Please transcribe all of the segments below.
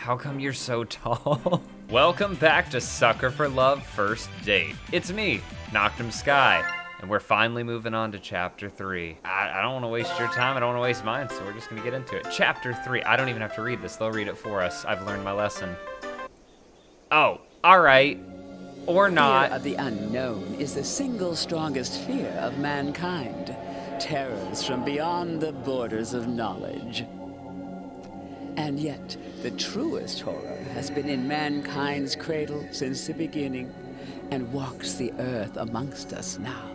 How come you're so tall? Welcome back to Sucker for Love First Date. It's me, Noctum Sky, and we're finally moving on to Chapter 3. I don't want to waste your time, I don't want to waste mine, so we're just going to get into it. Chapter 3, I don't even have to read this, they'll read it for us. I've learned my lesson. Oh, alright. Or not. Fear of the unknown is the single strongest fear of mankind. Terrors from beyond the borders of knowledge. And yet, the truest horror has been in mankind's cradle since the beginning, and walks the earth amongst us now.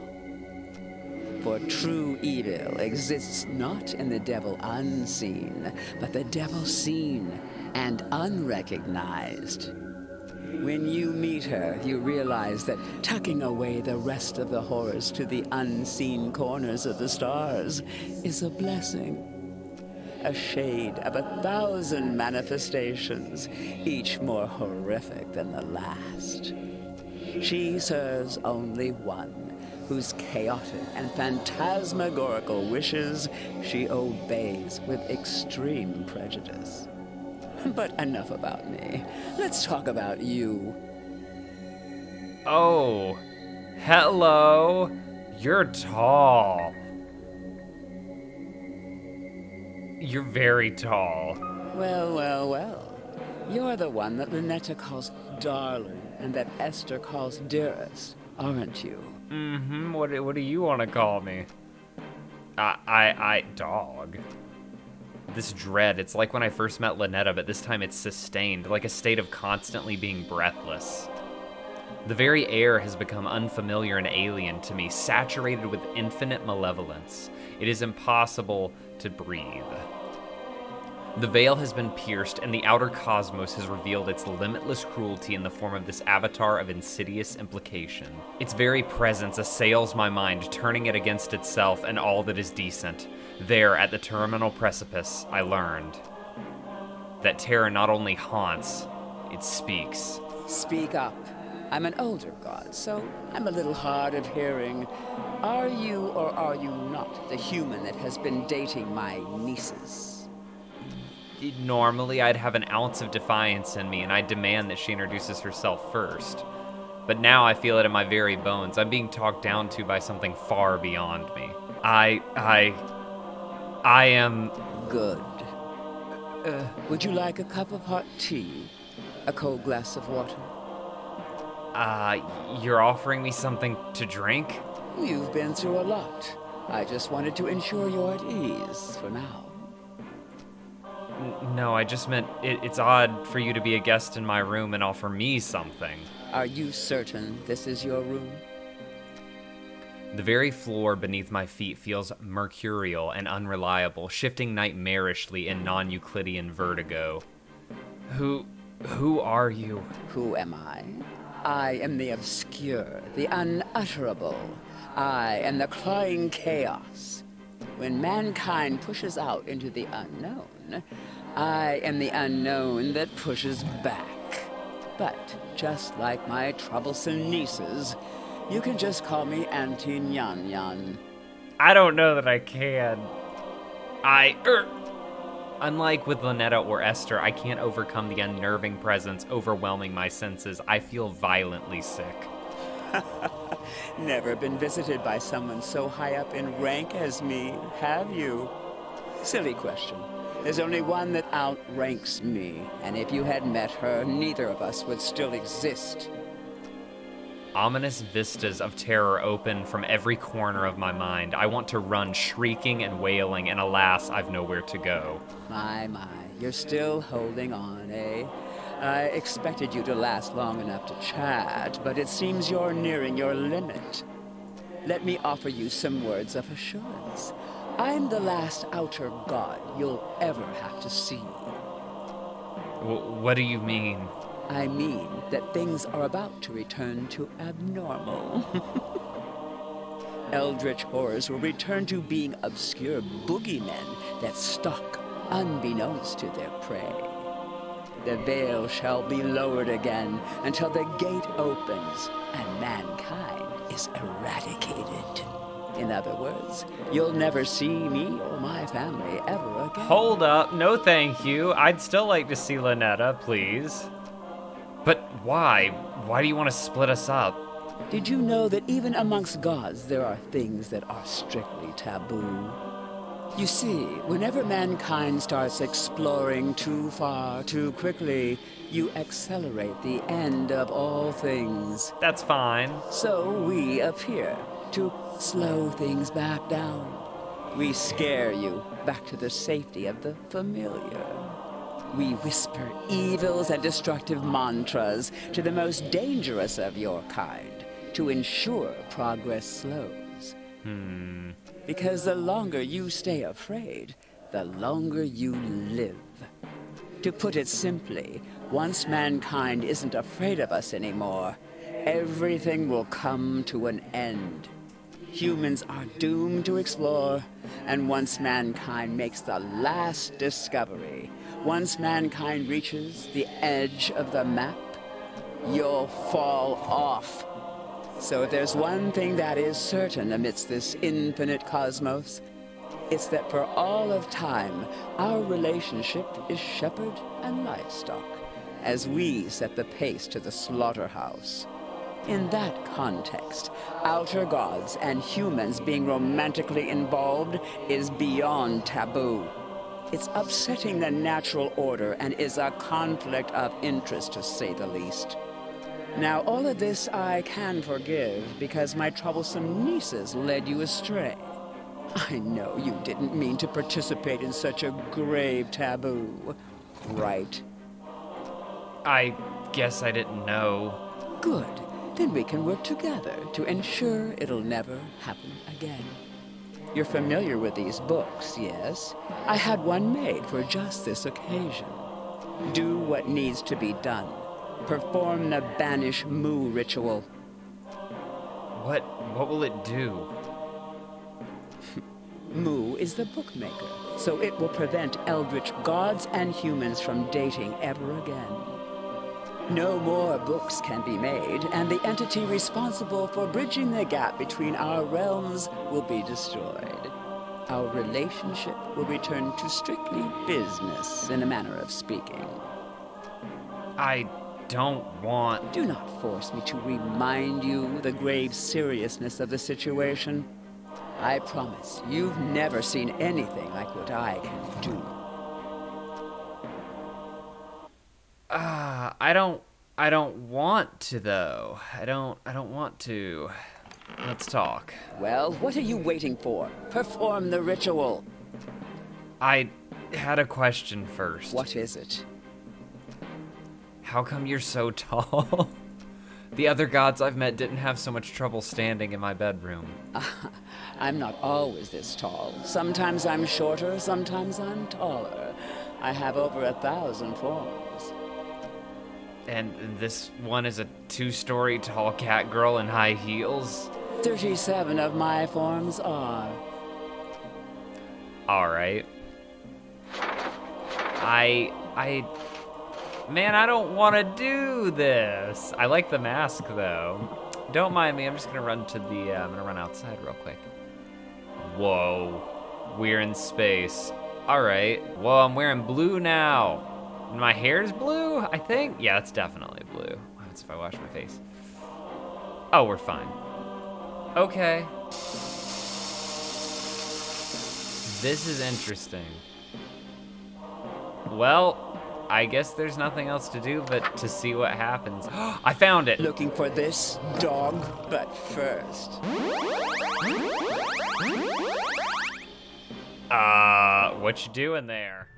For true evil exists not in the devil unseen, but the devil seen and unrecognized. When you meet her, you realize that tucking away the rest of the horrors to the unseen corners of the stars is a blessing. A shade of 1,000 manifestations, each more horrific than the last. She serves only one, whose chaotic and phantasmagorical wishes she obeys with extreme prejudice. But enough about me. Let's talk about you. Oh, hello. You're tall. You're very tall. Well. You're the one that Ln'eta calls darling and that Esther calls dearest, aren't you? Mm-hmm. What do you want to call me? Dog. This dread, it's like when I first met Ln'eta, but this time it's sustained, like a state of constantly being breathless. The very air has become unfamiliar and alien to me, saturated with infinite malevolence. It is impossible to breathe. The veil has been pierced, and the outer cosmos has revealed its limitless cruelty in the form of this avatar of insidious implication. Its very presence assails my mind, turning it against itself and all that is decent. There, at the terminal precipice, I learned that terror not only haunts, it speaks. Speak up. I'm an older god, so I'm a little hard of hearing. Are you or are you not the human that has been dating my nieces? Normally, I'd have an ounce of defiance in me, and I demand that she introduces herself first. But now I feel it in my very bones. I'm being talked down to by something far beyond me. I am... Good. Would you like a cup of hot tea? A cold glass of water? You're offering me something to drink? You've been through a lot. I just wanted to ensure you're at ease for now. No, I just meant it's odd for you to be a guest in my room and offer me something. Are you certain this is your room? The very floor beneath my feet feels mercurial and unreliable, shifting nightmarishly in non-Euclidean vertigo. Who are you? Who am I? I am the obscure, the unutterable. I am the clawing chaos. When mankind pushes out into the unknown, I am the unknown that pushes back. But just like my troublesome nieces, you can just call me Auntie Nyan Nyan. I don't know that I can. Unlike with Ln'eta or Esther, I can't overcome the unnerving presence overwhelming my senses. I feel violently sick. Never been visited by someone so high up in rank as me, have you? Silly question. There's only one that outranks me, and if you had met her, neither of us would still exist. Ominous vistas of terror open from every corner of my mind. I want to run shrieking and wailing, and alas, I've nowhere to go. My, you're still holding on, eh? I expected you to last long enough to chat, but it seems you're nearing your limit. Let me offer you some words of assurance. I'm the last outer god you'll ever have to see. What do you mean? I mean that things are about to return to abnormal. Eldritch horrors will return to being obscure boogeymen that stalk unbeknownst to their prey. The veil shall be lowered again until the gate opens and mankind is eradicated. In other words, you'll never see me or my family ever again. Hold up, no thank you. I'd still like to see Ln'eta, please. But why? Why do you want to split us up? Did you know that even amongst gods there are things that are strictly taboo? You see, whenever mankind starts exploring too far, too quickly, you accelerate the end of all things. That's fine. So we appear to slow things back down. We scare you back to the safety of the familiar. We whisper evils and destructive mantras to the most dangerous of your kind to ensure progress slows. Because the longer you stay afraid, the longer you live. To put it simply, once mankind isn't afraid of us anymore, everything will come to an end. Humans are doomed to explore, and once mankind makes the last discovery, once mankind reaches the edge of the map, you'll fall off. So if there's one thing that is certain amidst this infinite cosmos, it's that for all of time, our relationship is shepherd and livestock, as we set the pace to the slaughterhouse. In that context, outer gods and humans being romantically involved is beyond taboo. It's upsetting the natural order and is a conflict of interest, to say the least. Now, all of this I can forgive because my troublesome nieces led you astray. I know you didn't mean to participate in such a grave taboo, right? I guess I didn't know. Good. Then we can work together to ensure it'll never happen again. You're familiar with these books, yes? I had one made for just this occasion. Do what needs to be done. Perform the Banish Mu ritual. What will it do? Mu is the bookmaker, so it will prevent Eldritch gods and humans from dating ever again. No more books can be made, and the entity responsible for bridging the gap between our realms will be destroyed. Our relationship will return to strictly business, in a manner of speaking. I don't want... Do not force me to remind you the grave seriousness of the situation. I promise you've never seen anything like what I can do. I don't want to, though. I don't want to. Let's talk. Well, what are you waiting for? Perform the ritual. I had a question first. What is it? How come you're so tall? The other gods I've met didn't have so much trouble standing in my bedroom. I'm not always this tall. Sometimes I'm shorter, sometimes I'm taller. I have over 1,000 forms. And this one is a 2-story tall cat girl in high heels? 37 of my forms are. Alright. Man, I don't want to do this. I like the mask, though. Don't mind me, I'm just gonna run to the, I'm gonna run outside real quick. Whoa, we're in space. Alright, whoa, I'm wearing blue now. My hair's blue, I think? Yeah, that's definitely blue. What happens if I wash my face? Oh, we're fine. Okay. This is interesting. Well, I guess there's nothing else to do but to see what happens. I found it! Looking for this dog, but first. What you doing there?